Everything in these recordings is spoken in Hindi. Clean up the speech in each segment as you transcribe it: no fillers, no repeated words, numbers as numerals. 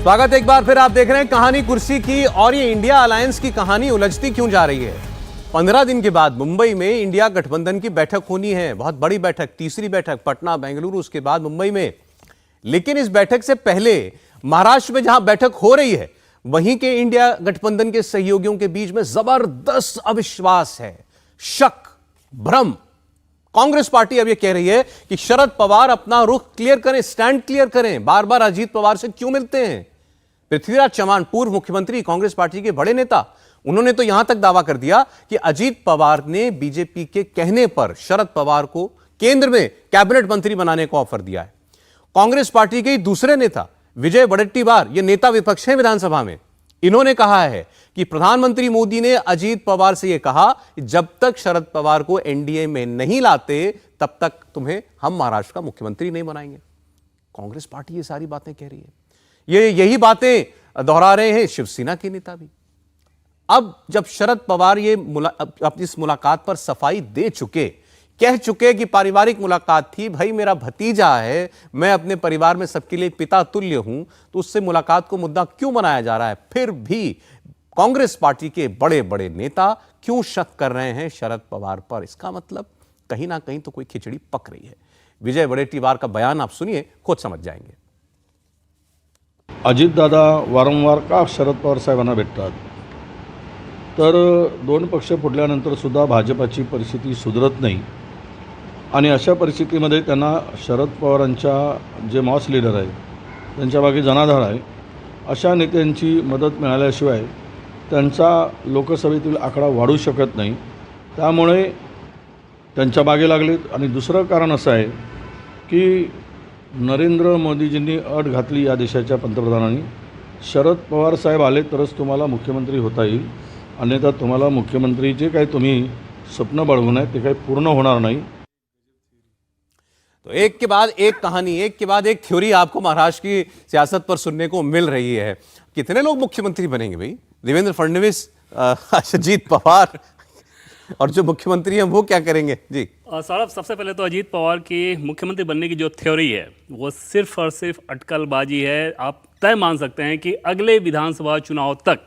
स्वागत एक बार फिर। आप देख रहे हैं कहानी कुर्सी की, और ये इंडिया अलायंस की कहानी उलझती क्यों जा रही है। 15 दिन के बाद मुंबई में इंडिया गठबंधन की बैठक होनी है, बहुत बड़ी बैठक, तीसरी बैठक, पटना बेंगलुरु, उसके बाद मुंबई में। लेकिन इस बैठक से पहले महाराष्ट्र में जहां बैठक हो रही है, वहीं के इंडिया गठबंधन के सहयोगियों के बीच में जबरदस्त अविश्वास है, शक, भ्रम। कांग्रेस पार्टी अब यह कह रही है कि शरद पवार अपना रुख क्लियर करें, स्टैंड क्लियर करें, बार बार अजीत पवार से क्यों मिलते हैं। पृथ्वीराज चव्हाण, पूर्व मुख्यमंत्री, कांग्रेस पार्टी के बड़े नेता, उन्होंने तो यहां तक दावा कर दिया कि अजीत पवार ने बीजेपी के कहने पर शरद पवार को केंद्र में कैबिनेट मंत्री बनाने का ऑफर दिया है। कांग्रेस पार्टी के दूसरे नेता विजय वडेट्टीवार, ये नेता विपक्ष हैं विधानसभा में, इन्होंने कहा है कि प्रधानमंत्री मोदी ने अजीत पवार से यह कहा कि जब तक शरद पवार को एनडीए में नहीं लाते तब तक तुम्हें हम महाराष्ट्र का मुख्यमंत्री नहीं बनाएंगे। कांग्रेस पार्टी ये सारी बातें कह रही है, यही बातें दोहरा रहे हैं शिवसेना के नेता भी। अब जब शरद पवार इस मुलाकात पर सफाई दे चुके, कह चुके कि पारिवारिक मुलाकात थी, भाई मेरा भतीजा है, मैं अपने परिवार में सबके लिए पिता तुल्य हूं, तो उससे मुलाकात को मुद्दा क्यों बनाया जा रहा है। फिर भी कांग्रेस पार्टी के बड़े बड़े नेता क्यों शक कर रहे हैं शरद पवार पर। इसका मतलब कहीं ना कहीं तो कोई खिचड़ी पक रही है। विजय वडेट्टीवार का बयान आप सुनिए, खुद समझ जाएंगे। अजितदादा वारंवार का शरद पवार साहेबांना भेटतात, तर दोन पक्ष फुटल्यानंतर सुद्धा भाजपाची परिस्थिती सुधरत नाही आणि अशा परिस्थितीमध्ये त्यांना शरद पवारांच्या जे मॉस लीडर आहेत त्यांच्या मागे जनाधार आहे, अशा नेत्यांची मदत मिळाल्याशिवाय त्यांचा लोकसभेतील आकडा वाढू शकत नाही। त्यामुळे त्यांच्या मागे लागलेत। आणि दुसरं कारण असं आहे की नरेंद्र मोदीजींनी अट घातली या देशाच्या पंतप्रधानांनी, शरद पवार साहेब आले तरच तुम्हाला मुख्यमंत्री होता येईल, अन्यथा तुम्हाला मुख्यमंत्री जे काही तुम्ही स्वप्न बाळगून आहे ते काही पूर्ण होणार नाही। तो एक के बाद एक कहानी, एक के बाद एक थ्योरी आपको महाराष्ट्र की सियासत पर सुनने को मिल रही है। कितने लोग मुख्यमंत्री बनेंगे भाई? देवेंद्र फडणवीस, अजीत पवार, और जो मुख्यमंत्री हैं वो क्या करेंगे? जी सौरभ, सबसे पहले तो अजीत पवार की मुख्यमंत्री बनने की जो थ्योरी है वो सिर्फ और सिर्फ अटकलबाजी है। आप तय मान सकते हैं कि अगले विधानसभा चुनाव तक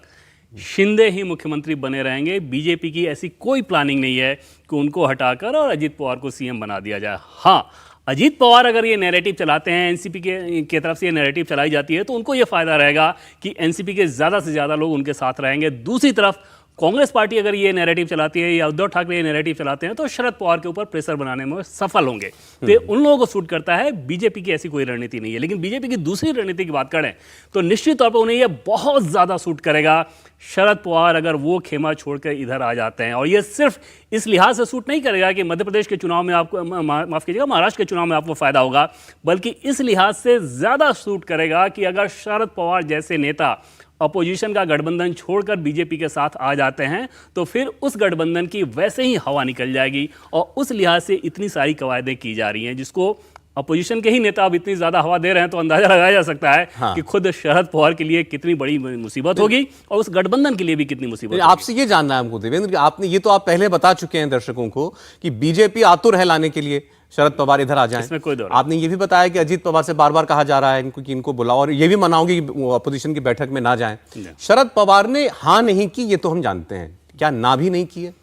शिंदे ही मुख्यमंत्री बने रहेंगे। बीजेपी की ऐसी कोई प्लानिंग नहीं है कि उनको हटाकर और अजीत पवार को सीएम बना दिया जाए। हाँ, अजीत पवार अगर ये नैरेटिव चलाते हैं, एनसीपी के तरफ से ये नैरेटिव चलाई जाती है, तो उनको ये फ़ायदा रहेगा कि एनसीपी के ज़्यादा से ज़्यादा लोग उनके साथ रहेंगे। दूसरी तरफ कांग्रेस पार्टी अगर ये नैरेटिव चलाती है या उद्धव ठाकरे ये नैरेटिव चलाते हैं, तो शरद पवार के ऊपर प्रेशर बनाने में सफल होंगे। तो उन लोगों को सूट करता है। बीजेपी की ऐसी कोई रणनीति नहीं है। लेकिन बीजेपी की दूसरी रणनीति की बात करें तो निश्चित तौर पर उन्हें यह बहुत ज़्यादा सूट करेगा शरद पवार अगर वो खेमा छोड़कर इधर आ जाते हैं। और ये सिर्फ इस लिहाज से सूट नहीं करेगा कि मध्य प्रदेश के चुनाव में आपको, माफ़ कीजिएगा, महाराष्ट्र के चुनाव में आपको फ़ायदा होगा, बल्कि इस लिहाज से ज़्यादा सूट करेगा कि अगर शरद पवार जैसे नेता अपोजिशन का गठबंधन छोड़कर बीजेपी के साथ आ जाते हैं तो फिर उस गठबंधन की वैसे ही हवा निकल जाएगी। और उस लिहाज से इतनी सारी कवायदें की जा रही हैं, जिसको अपोजिशन के ही नेता अब इतनी ज्यादा हवा दे रहे हैं, तो अंदाजा लगाया जा सकता है कि खुद शरद पवार के लिए कितनी बड़ी मुसीबत होगी और उस गठबंधन के लिए भी कितनी मुसीबत होगी। आपसे ये जानना है हमको देवेंद्र, आपने ये तो आप पहले बता चुके हैं दर्शकों को कि बीजेपी आतुर है लाने के लिए शरद पवार इधर आ जाएं। इसमें कोई दौर। आपने ये भी बताया कि अजीत पवार से बार बार कहा जा रहा है इनको कि इनको बुलाओ, और ये भी मनाओगे कि वो अपोजिशन की बैठक में ना जाएं। शरद पवार ने हाँ नहीं की, ये तो हम जानते हैं, क्या ना भी नहीं की है?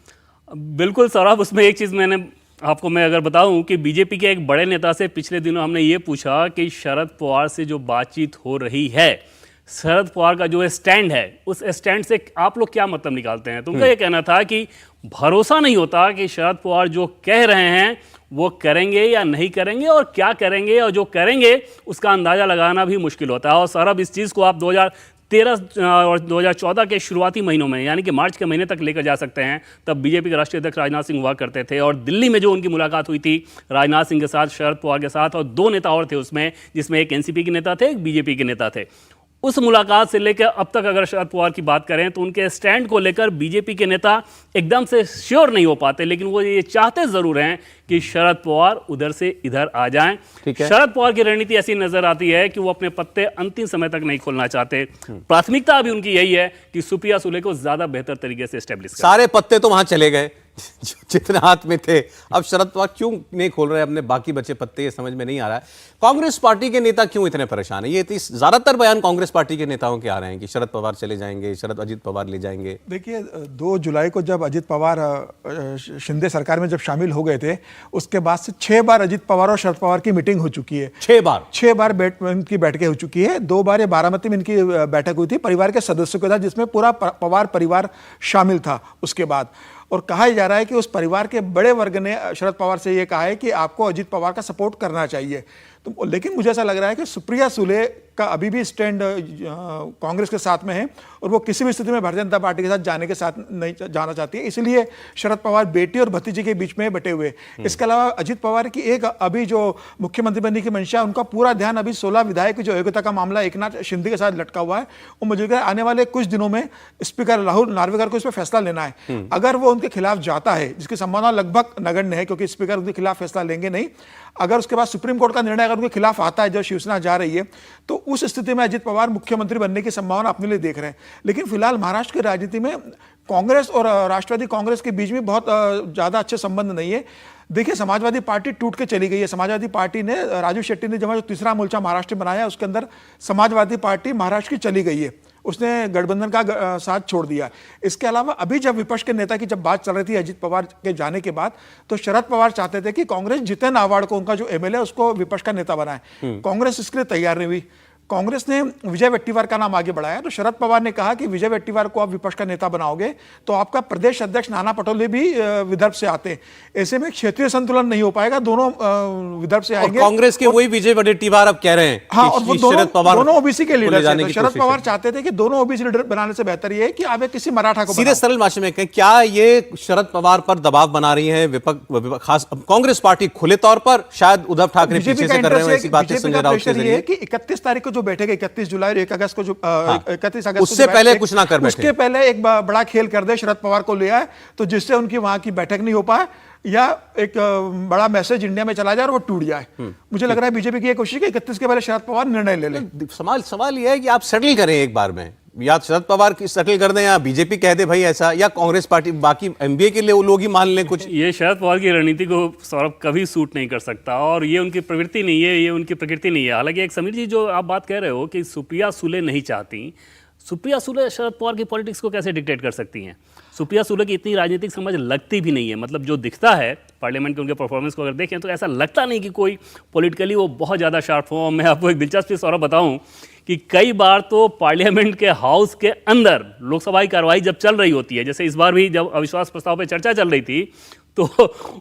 बिल्कुल सौरभ, उसमें एक चीज मैं अगर बताऊं कि बीजेपी के एक बड़े नेता से पिछले दिनों हमने ये पूछा कि शरद पवार से जो बातचीत हो रही है, शरद पवार का जो स्टैंड है, उस स्टैंड से आप लोग क्या मतलब निकालते हैं? तो उनका ये कहना था कि भरोसा नहीं होता कि शरद पवार जो कह रहे हैं वो करेंगे या नहीं करेंगे, और क्या करेंगे और जो करेंगे उसका अंदाजा लगाना भी मुश्किल होता है। और सौरभ, इस चीज़ को आप 2013 और 2014 के शुरुआती महीनों में, यानी कि मार्च के महीने तक लेकर जा सकते हैं। तब बीजेपी के राष्ट्रीय अध्यक्ष राजनाथ सिंह हुआ करते थे, और दिल्ली में जो उनकी मुलाकात हुई थी राजनाथ सिंह के साथ, शरद पवार के साथ, और दो नेता और थे उसमें, जिसमें एक एनसीपी के नेता थे, एक बीजेपी के नेता थे। उस मुलाकात से लेकर अब तक अगर शरद पवार की बात करें तो उनके स्टैंड को लेकर बीजेपी के नेता एकदम से श्योर नहीं हो पाते, लेकिन वो ये चाहते जरूर हैं कि शरद पवार उधर से इधर आ जाएं। शरद पवार की रणनीति ऐसी नजर आती है कि वो अपने पत्ते अंतिम समय तक नहीं खोलना चाहते। प्राथमिकता अभी उनकी यही है कि सुप्रिया सुले को ज्यादा बेहतर तरीके से एस्टेब्लिश करें। सारे पत्ते तो वहां चले गए जितने हाथ में थे, अब शरद पवार क्यों नहीं खोल रहे अपने बाकी बचे पत्ते, ये समझ में नहीं आ रहा है। कांग्रेस पार्टी के नेता क्यों इतने परेशान है? ये ज्यादातर बयान कांग्रेस पार्टी के नेताओं के आ रहे हैं कि शरद पवार चले जाएंगे, अजित पवार ले जाएंगे। देखिए, 2 जुलाई को जब अजित पवार शिंदे सरकार में जब शामिल हो गए थे, उसके बाद से 6 बार अजित पवार और शरद पवार की मीटिंग हो चुकी है। 6 बार इनकी बैठकें हो चुकी है। 2 बार ये बारामती में इनकी बैठक हुई थी परिवार के सदस्यों के साथ, जिसमें पूरा पवार परिवार शामिल था। उसके बाद और कहा जा रहा है कि उस परिवार के बड़े वर्ग ने शरद पवार से ये कहा है कि आपको अजित पवार का सपोर्ट करना चाहिए। तो लेकिन मुझे ऐसा लग रहा है कि सुप्रिया सुले का अभी भी स्टैंड कांग्रेस के साथ में है और वो किसी भी स्थिति में भारतीय जनता पार्टी के साथ नहीं जाना चाहती है। इसलिए शरद पवार बेटी और भतीजी के बीच में बटे हुए। इसके अलावा अजित पवार की एक अभी जो मुख्यमंत्री बनने की मंशा, उनका पूरा ध्यान अभी 16 विधायक की जो अयोग्यता का मामला एकनाथ शिंदे के साथ लटका हुआ है। और मुझे लगता है आने वाले कुछ दिनों में स्पीकर राहुल नार्वेकर को इस पर फैसला लेना है। अगर वो उनके खिलाफ जाता है, जिसकी संभावना लगभग नगण्य है क्योंकि स्पीकर उनके खिलाफ फैसला लेंगे नहीं, अगर उसके बाद सुप्रीम कोर्ट का निर्णय अगर उनके खिलाफ आता है, जो शिवसेना जा रही है, तो उस स्थिति में अजित पवार मुख्यमंत्री बनने की संभावना अपने लिए देख रहे हैं। लेकिन फिलहाल महाराष्ट्र की राजनीति में कांग्रेस और राष्ट्रवादी कांग्रेस के बीच में बहुत ज्यादा अच्छे संबंध नहीं है। देखिए, समाजवादी पार्टी टूट के चली गई है। समाजवादी पार्टी ने, राजू शेट्टी ने जब जो तीसरा मोर्चा महाराष्ट्र में बनाया, उसके अंदर समाजवादी पार्टी महाराष्ट्र की चली गई है। उसने गठबंधन का साथ छोड़ दिया। इसके अलावा अभी जब विपक्ष के नेता की जब बात चल रही थी अजित पवार के जाने के बाद, तो शरद पवार चाहते थे कि कांग्रेस जितेन आव्हाड को, उनका जो एमएलए, उसको विपक्ष का नेता बनाए। कांग्रेस इसके लिए तैयार नहीं हुई। कांग्रेस ने विजय वट्टीवार का नाम आगे बढ़ाया, तो शरद पवार ने कहा कि विजय वट्टीवार को आप विपक्ष का नेता बनाओगे तो आपका प्रदेश अध्यक्ष नाना पटोले भी विदर्भ से आते हैं। ऐसे में क्षेत्रीय संतुलन नहीं हो पाएगा, दोनों विदर्भ से आएंगे। कांग्रेस के वही विजय वट्टीवार अब कह रहे हैं। हाँ, और वो दोनों ओबीसी के लीडर हैं। तो शरद पवार है। चाहते थे कि दोनों ओबीसी लीडर बनाने से बेहतर ये है कि आप किसी मराठा को सीधे सरल भाषा में कहें, क्या ये शरद पवार पर दबाव बना रही है विपक्ष, खास कांग्रेस पार्टी खुले तौर पर, शायद उद्धव ठाकरे पीछे से कर रहे हैं ऐसी बातें संजय राउत के जरिए कि 31 तारीख को जो बैठेगा, 31 जुलाई और 1 अगस्त को जो 31 अगस्त उससे पहले कुछ ना कर बैठे, उसके पहले एक बड़ा खेल कर दे, शरद पवार को ले आए, तो जिससे उनकी वहां की बैठक नहीं हो पाए या एक बड़ा मैसेज इंडिया में चला जाए और वो टूट जाए। मुझे लग रहा है बीजेपी की ये कोशिश है कि 31 के पहले शरद पवार निर्णय ले लें। सवाल ये है कि आप सेटल करें एक बार में, या शरद पवार की सेटल कर दें या बीजेपी कह दे भाई ऐसा, या कांग्रेस पार्टी बाकी एमबीए के लिए लोग ही मान लें कुछ। ये शरद पवार की रणनीति को सौरभ कभी सूट नहीं कर सकता और ये उनकी प्रवृत्ति नहीं है, ये उनकी प्रकृति नहीं है। हालांकि एक समीर जी, जो आप बात कह रहे हो कि सुप्रिया सुले नहीं चाहती, सुप्रिया सुले शरद पवार की पॉलिटिक्स को कैसे डिक्टेट कर सकती हैं? सुप्रिया सुले की इतनी राजनीतिक समझ लगती भी नहीं है। मतलब जो दिखता है पार्लियामेंट के उनके परफॉर्मेंस को अगर देखें तो ऐसा लगता नहीं कि कोई पॉलिटिकली वो बहुत ज़्यादा शार्प हो। मैं आपको एक दिलचस्प सौरभ बताऊं कि कई बार तो पार्लियामेंट के हाउस के अंदर लोकसभा की कार्रवाई जब चल रही होती है, जैसे इस बार भी जब अविश्वास प्रस्ताव पर चर्चा चल रही थी, तो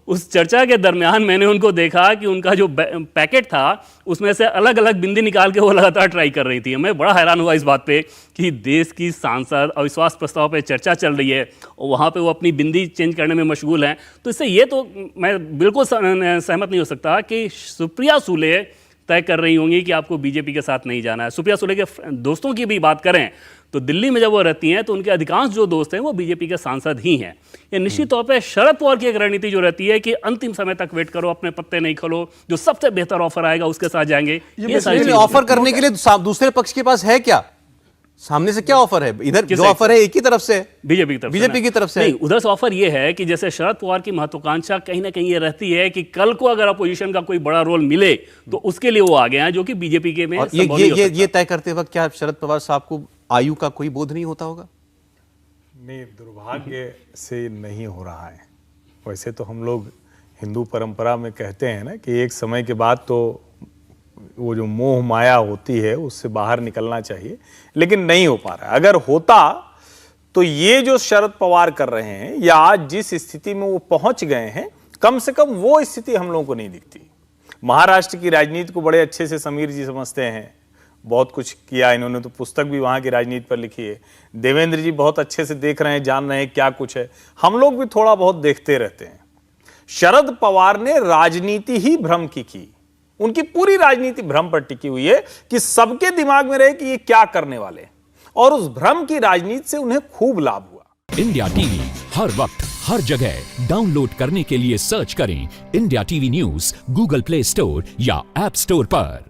उस चर्चा के दरमियान मैंने उनको देखा कि उनका जो पैकेट था उसमें से अलग अलग बिंदी निकाल के वो लगातार ट्राई कर रही थी। मैं बड़ा हैरान हुआ इस बात पे कि देश की सांसद अविश्वास प्रस्ताव पे चर्चा चल रही है और वहाँ पे वो अपनी बिंदी चेंज करने में मशगूल हैं। तो इससे ये तो मैं बिल्कुल सहमत नहीं हो सकता कि सुप्रिया सुले तय कर रही होंगी कि आपको बीजेपी के साथ नहीं जाना है। सुप्रिया सुले के दोस्तों की भी बात करें तो दिल्ली में जब वो रहती हैं तो उनके अधिकांश जो दोस्त हैं वो बीजेपी के सांसद ही हैं। ये निश्चित तौर पे शरद पवार की एक रणनीति जो रहती है कि अंतिम समय तक वेट करो, अपने पत्ते नहीं खोलो, जो सबसे बेहतर ऑफर आएगा उसके साथ जाएंगे। ये सारी ऑफर करने के लिए दूसरे पक्ष के पास है क्या? सामने से क्या ऑफर है? इधर जो ऑफर है एक ही तरफ से, बीजेपी की तरफ, बीजेपी की तरफ से नहीं। उधर से ऑफर ये है कि जैसे शरद पवार की महत्वाकांक्षा कहीं ना कहीं ये रहती है कि कल को अगर अपोजिशन का कोई बड़ा रोल मिले तो उसके लिए वो आगे हैं, जो कि बीजेपी के में ये तय करते वक्त क्या शरद पवार साहब को आयु का कोई बोध नहीं होता होगा? नहीं, दुर्भाग्य से नहीं हो रहा है। वैसे तो हम लोग हिंदू परंपरा में कहते हैं ना कि एक समय के बाद तो वो जो मोह माया होती है उससे बाहर निकलना चाहिए, लेकिन नहीं हो पा रहा है। अगर होता तो ये जो शरद पवार कर रहे हैं या आज जिस स्थिति में वो पहुंच गए हैं, कम से कम वो स्थिति हम लोगों को नहीं दिखती। महाराष्ट्र की राजनीति को बड़े अच्छे से समीर जी समझते हैं, बहुत कुछ किया इन्होंने, तो पुस्तक भी वहां की राजनीति पर लिखी है। देवेंद्र जी बहुत अच्छे से देख रहे हैं, जान रहे हैं क्या कुछ है। हम लोग भी थोड़ा बहुत देखते रहते हैं। शरद पवार ने राजनीति ही भ्रम की उनकी पूरी राजनीति भ्रम पर टिकी हुई है कि सबके दिमाग में रहे कि ये क्या करने वाले, और उस भ्रम की राजनीति से उन्हें खूब लाभ हुआ। इंडिया टीवी हर वक्त हर जगह डाउनलोड करने के लिए सर्च करें India TV news Google play store या ऐप स्टोर पर।